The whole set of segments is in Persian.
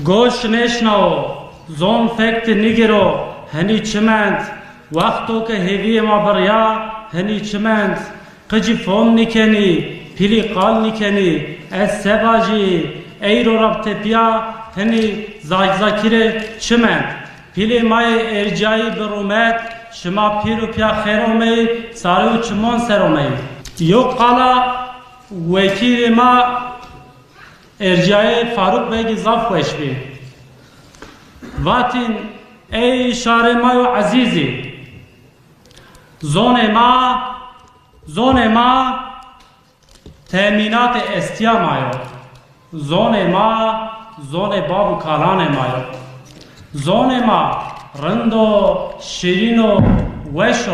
گوش نشنو زون فکت نگیرو هنی چمند وقتو که هیوی ما بریا هنی چمند قجی فوم نکنی پیلی قال نکنی از سباجی ایرو ربط پیا هنی زاکیر چمند پیلی مای ارجایی برومت شما پیرو پیا خیرومی ساریو چمون سرومی یو قالا وکیل ما ارجای فاروق بگی زاف خوش بی واتین ای شار مایو عزیزی زون ما تأمینات استیا مایو زون بابو کالان مایو زون ما رندو شیرینو وشو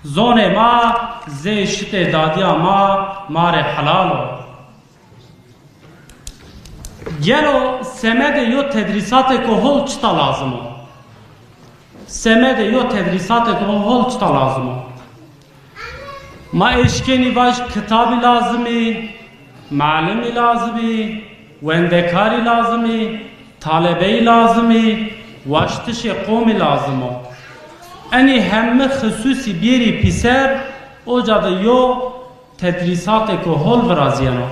زون ما زیشت دادیا ما مار حلالو گلو سمد یو تدریسات کهول چتا لازمو سمد یو تدریسات کهول چتا لازمو ما اشکنی باش کتابی لازمی معلمی لازمی وندکاری لازمی طالبی لازمی واشتش قومی لازمو انی همه خصوصی بیری پیسر او جاده یو تدریسات کهول ورازیانو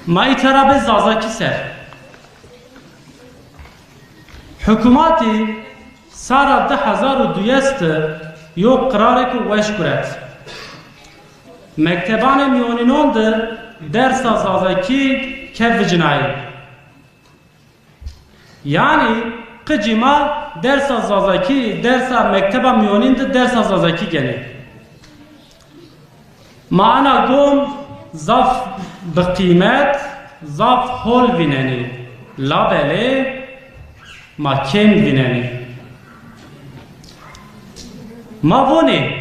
ما ایترابه زازاکی سر حکوماتی سارا 2002 یو قراره که وش کرد مکتبان میونینون ده درس زازاکی که جنایی یعنی قجیما درس زازاکی درس مکتب میونین ده درس زازاکی گنی ما انا گم زاف بقیمت زاف هول بیننی لابله ما کم بیننی ما وونی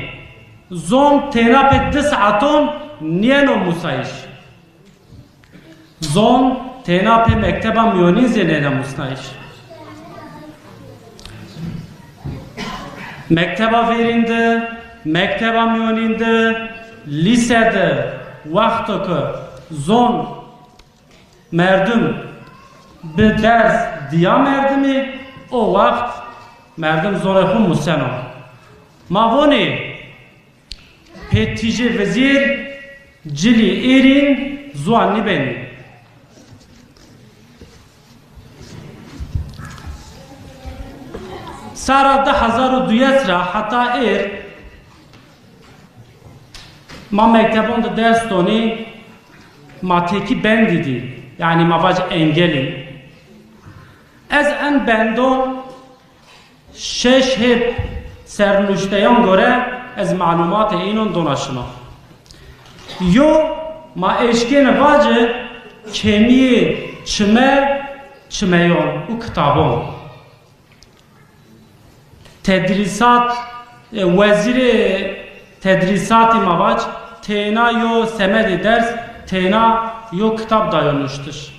زون تینا پی 10 ساعتون نینو موسایش زون تینا پی مکتبا میونین زینه موسایش مکتبا ویرینده مکتبا میونینده لیسه ده وقتی که زون مردم به درس دیا مردمی او وقت مردم زون خون مسنو ماوانی پیتیجه وزیر جلی ایرین زوان نبینی سارا 2002 را حتی ایر ما مکتبون ده درس دونی ما تکی بندیدی یعنی ما واج انگلی از ان بندون 6 هب سرنوشتیان گره از معلومات اینون دوناشما یو ما اشکین واجه کمی چمیون و کتابون تدریسات وزیر تدریسات مواج تینا یو سمد درس تینا یو کتاب دایانوشتش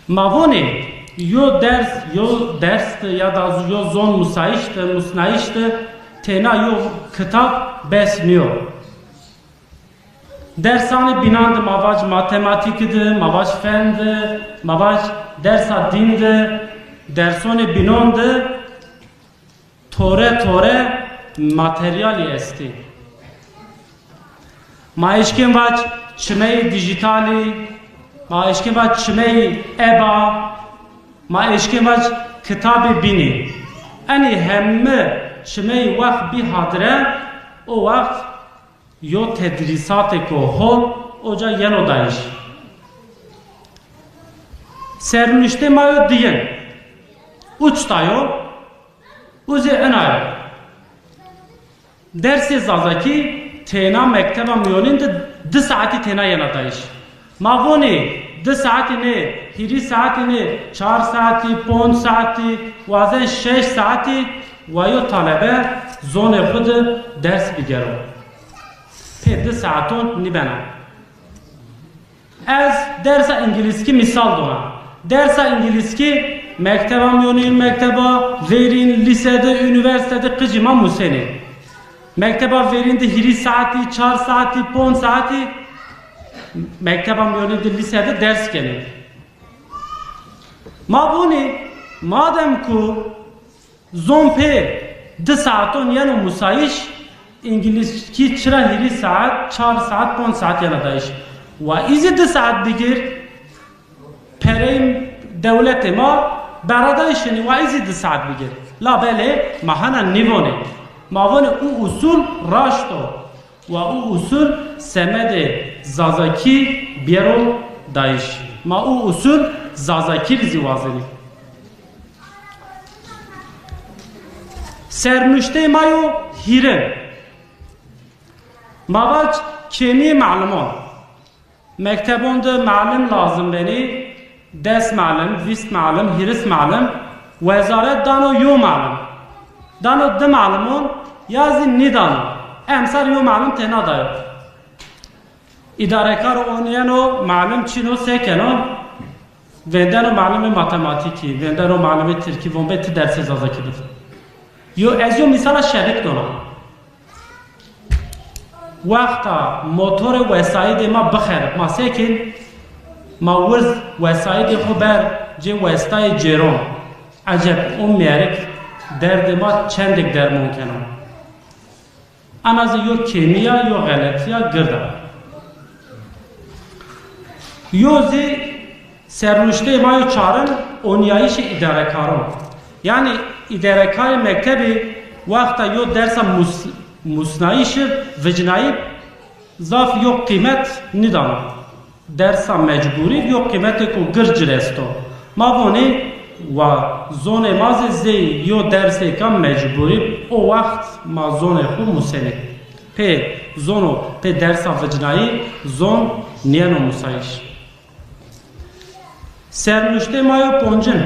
ماونه یو درس یا دا یو زون مسنایشت تینا یو کتاب بس نیو درسانی بیناند مواج ماتماتیک ده مواج فن ده مواج درس دین ده درسون بیناند توره ماتریالی استی ما اشکیم باید چمه دیجیتالی ما اشکیم باید چمه ابا ما اشکیم باید کتاب بینی انی همه چمه وقت بی حاضره او وقت یو تدریسات که هول او جا ینو دایش سرنوشته ما یو دیگن اوچتایو اوزی انایو درس زازاکی تینا مکتبا میونین ده 2 ساعتی تینا ینا دایش ماوونی 2 ساعتی نه هیری ساعتی نه 4 ساعتی 5 ساعتی وازن 6 ساعتی و یو طالبه زون خود درس بگیرو پی 2 ساعتون نبنم از درس انگلیسی مثال دونم درس انگلیسی مکتبا میونین مکتبا ویرین لیسه ده üniversite de قجیما موسینی مکتبا ویرین ده هیری ساعتی 4 ساعتی 5 ساعتی mektebam yönü de lisede ders gene. Ma buni madem ku zompe 2 saaton yani musayiş İngilizce çıra hiri saat 4 saat 5 saat yana dayış. Ve izi 2 saat bigir pereyim devleti ma beradayışını ve izi 2 saat bigir. La bele mahana nivone. Mavone u usul raşto. Ve u usul semede zazaki biyero dayış. Ma u usul zazaki zivazeli. Sernüşte mayo hire. Mavaç kemi malumun. Mektebonda malum lazım beni. Ders malum, vist malum, hiris malum. Vezaret dano yo malum. Dano de malumun yazın ni dano. Emsar yo malum tena da yok. İdarekar oniyano malum çino sekeno. Vendano malum matematiki, vendano malum Türki, vombeti derse zazakidir. Yo ez yo misala şerik dona. وقتا موتور وسایل ما بخیر ما سکن ما ورز وسایل خبر جه وستای جرم عجب میارک درد ما چندک در ممکنه اناز یو کیمیا یو غلطیا گرده یو زی سرنوشته ما یو چارن اونیایش اداره کارم یعنی اداره کار مکتبی وقتا یو درس musnayış vecnayı zaf yok kıymet nidana dersa mecburi yok kıymeti ko gırcır esto ma boni va zone maze zey yo derse kam mecburi o vakt ma zone khu musene pe zono pe dersa vecnayı zon niyano musayış sernüşte mayo poncun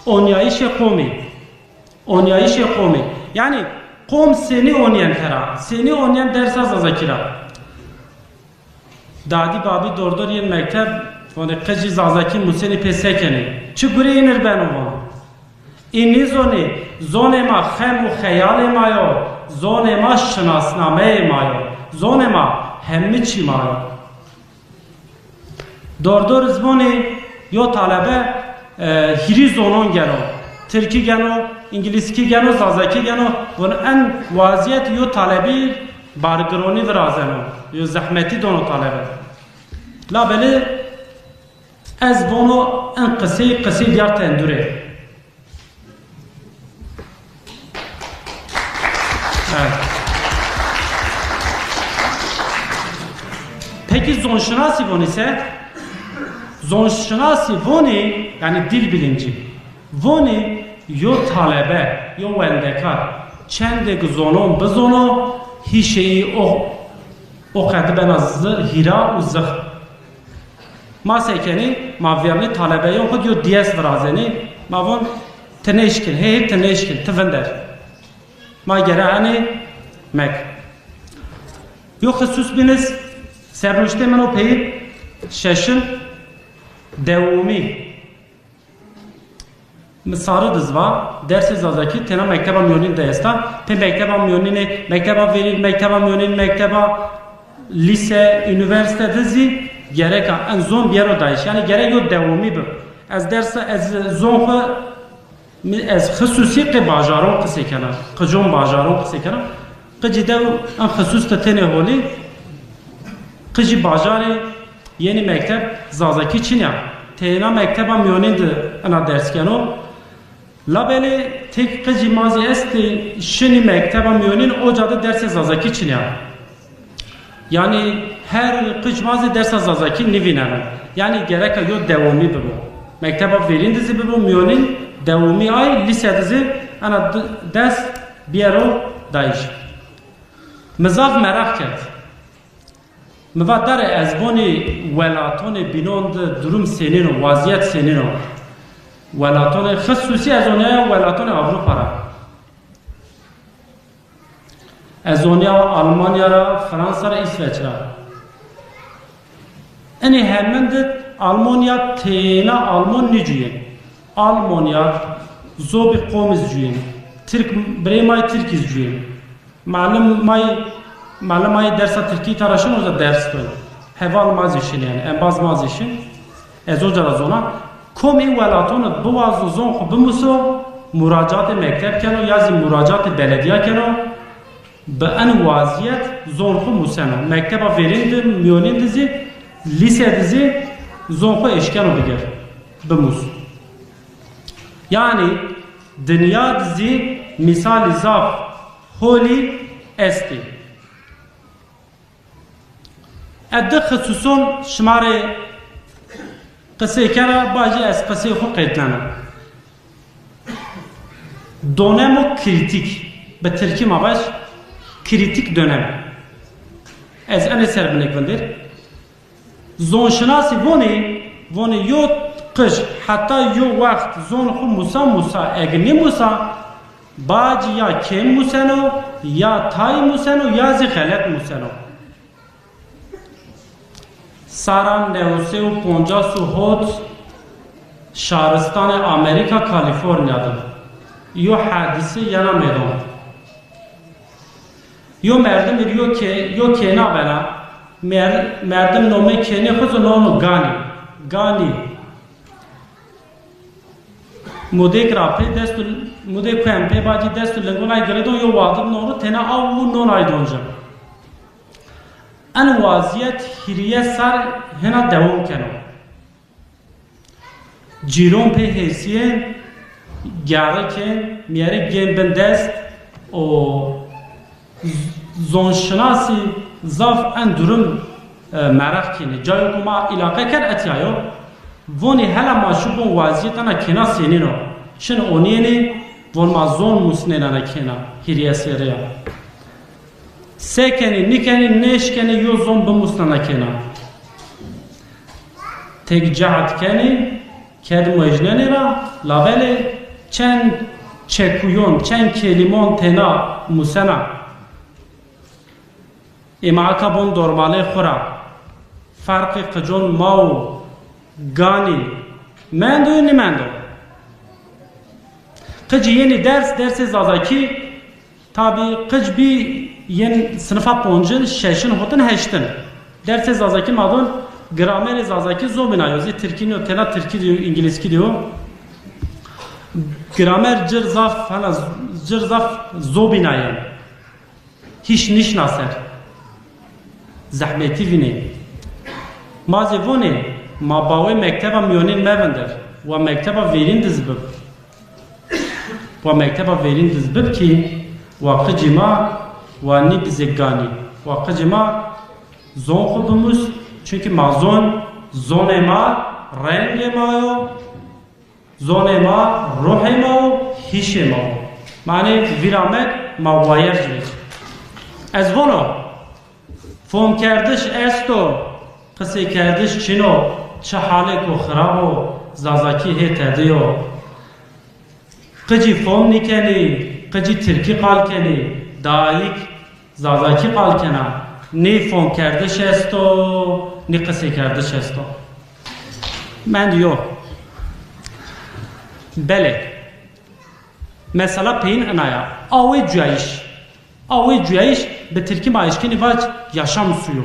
onyayış komi yani قوم سنی اونین کرا سنی اونین درس از ذکر دادی بابی دوردور یه مکتب فون قجی زازکی موسنی پسه کنی چه گوری اینر بنوان اینی زون ما خم و خیال مایو زون ما شناسنامه مایو زون ما همه چی مایو دوردور زبونی یو طالبه هیری زونون گرو ترکی گنو İngilizki geno, zazaki geno, bunun en vaziyet yo talebi bargironi virazeno, yo zahmeti dono talebe. La beli ez bono en qisi diyar tendure. Evet. Peki zonşinasi von ise zonşinasi voni yani dil bilinci. Voni yo talebe, yo vendekar çendek zonon bezono hişeyi o kadar ben azı hira uzak ma sekeni ma verni talebe yo khud yo diyas vrazeni ma von teneşkin hey teneşkin tevender ma gerani mek yo khusus biniz sernuşte meno pey şeşin devumi Misarı dızva, dersi zazaki, tena mekteba myonin deyesta, pe mekteba myonine, mekteba veril, mekteba myonin, mekteba lise, üniversite dizi, gerek en zon bir yere dayış, yani gerek yok devamı bu. Az derse, az zon az hususi ki bajaron kısa kenar, kıcon bajaron kısa kenar, kıcı dev en husus da tene holi, kıcı bajarı yeni mektep zazaki çinya, tena mekteba myonin de ana ders keno, labeli tek kıcı mazi esti şini mekteba myonin o cadı derse zazaki çinya. Yani her kıcı mazi derse zazaki nivinene. Yani gerek yok devamı bu. Mekteba verin dizi bu myonin devamı ay lise dizi ana ders biyero dayış. Mızaf merak et. Mıvadare ezboni velatone binond durum senin vaziyet senin velatone خصوصی از اونیا ولاتون اروپا را از اونیا آلمانیا را فرانسه را اسویچ را اینی همند آلمانیا تینا آلمان نجوین آلمانیا زوب قومز جوین ترک بریمای ترکیز جوین معلم مای درس ترکی تراشن اوزا درس کن heval mazişin yani enbaz mazişin ezocara zona komi velatonu buvaz zon xu bimuso müracaat mektep keno yazı müracaat belediye keno به ان وضعیت زونخو موسنو مکتب ورین میونین دزی لیسه دزی زونخو اشکنو بگر بموس یعنی دنیا دزی مثال زاف هولی استی اده خصوصون شمار قصه کرا باجی از قصه خو قیدنانه دونمو کریتیک به ترکی مباش kritik dönem. Ez ene serbinek vendir. Zonşinasi voni yo kış hatta yo vakt zon xu musa egni musa baci ya kem museno ya tay museno ya zi xelet museno. Saran neuse u ponca su hot şaristan Amerika Kaliforniya'da. Yo hadisi yana meydon. यो मर्दम यो केना बना मर्दम नोमे केने खुद नोनो गानी मुदे क्राफे दस्त मुदे क्वेम्पे बाजी दस्त लंगोनाई गरे दो यो वादम नोनो तेना आव नोन आई दोंजा अन वाजियत हिरिये सर हेना देवम केनो जीरों पे हैसिये ग्यारह के मेरे गेम बंदस्त ओ زونشناسی زاف اندرم مرخ کنه جایی که ما علاقه کرد اتیایو وانی هلا ما شبون وضعیتنا کنا سینینو شن اونینی وان ما زون مسنینا کنا هیریه سیریا سکنی نکنی نشکنی یو زون بمسننا کنا تک جهت کنی کد مجننی را لاوله چند چکویون چند کلیمون تنا مسنا اماکا بون دورماله خورا فرق قجون ماو گانی مندو نمندو قجی یعنی درس زازاکی tabi قج بی ین sınıfa ponjin şeşin hotun heştin درس زازاکی madun gramer زازاکی زو بنایوزی ترکی نیو تلا ترکی دیو انگلیسی دیو gramer جرزاف زو بنایم hiç niş naser زحمتی وینه مازی وونه ما باوی مکتبا میونین مبندر و مکتبا ویرین دزبب کی و قجما و نی بزگانی و قجما زون خودموز çünkü ma zon ما رنگ مایو زون ما روح ما هیش ما معنی ویرامک ما وایر جوید از وونو فهم کردش استو قصه کردش چینو چه حاله کو خرابو زازاکی هیت دیو قجی فهم نکنی قجی ترکی قال کنی دایک زازاکی قال کنا نی فهم کردش استو نی قصه کردش استو من دیو بله مثلا پین انایا آوی جویش به ترکی مایشکنی واج yaşam suyu.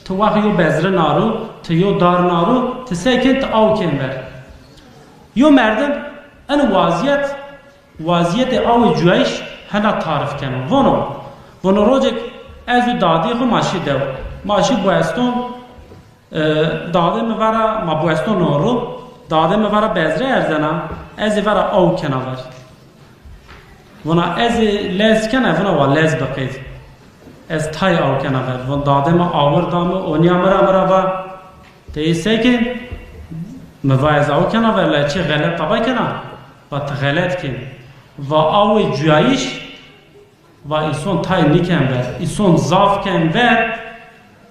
Tuvahiyo bezre naru, tiyo dar naru, tiseket avken ver. Yo merdem en vaziyet avi cüeş hena tarif kenu. Vono rojek ezu dadi xo maşi dev. Maşi bueston dade me vara ma bueston naru, dade me vara bezre erzena, ezi vara avken ver. Vona ezi lezkene vona va lez baqid. از تای آو کنه ور و داده ما آوردم اونیا مرا با تیسه که موایز آو کنه ور لچه غلط طبع کنه و تغلط کن و آو جویش و ایسون تای نیکن ور ایسون زاف کن ور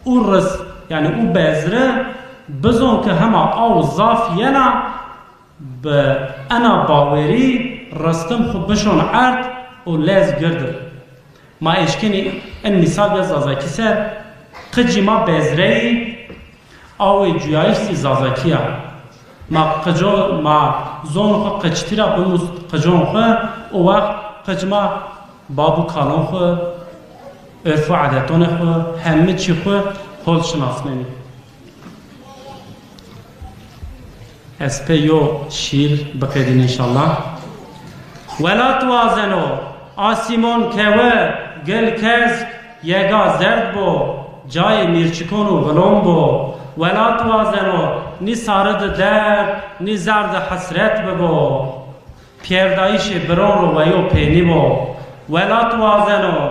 او رس یعنی او بزره بزن که همه آو زاف ینا به انا باوری رستم خود بشون عرد و لز گرده ما اشکنی ان مثال یا زازاکی سر قجی ما بزرهی آوی جویایش سی زازاکی ها ما زون خو قجتی را بلوز قجون خو او وقت قج ما بابو کالون خو عرف و عادتون خو همه چی خو پول شناسمنی اسپیو شیر بقیدین انشالله ولات وازنو آسیمون که و گل کز یگا زرد بو جای میرچکونو ولوم بو ولات وازنو نی سارد در نی زرد حسرت ببو پیردایش برون رو ویو پینی بو ولات وازنو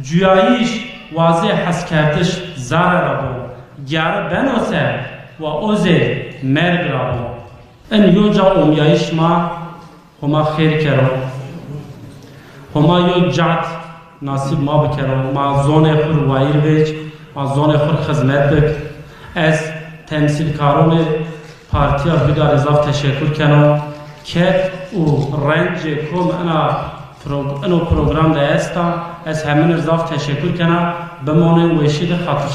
جویایش واضح حس کردش زر را بو گر بنوسه و اوزه مرگ را بو ان یو جا اومیایش ما هما خیر کرو هما یو جات نصیب ما بکرو ما زون خور وایر بیچ ما زون خور خدمت بک از تمثیل کارون پارتی بیدار اضاف تشکر کنم که او رنج کم انو پروگرام ده استا از همین اضاف تشکر کنم بمانه ویشید خاطر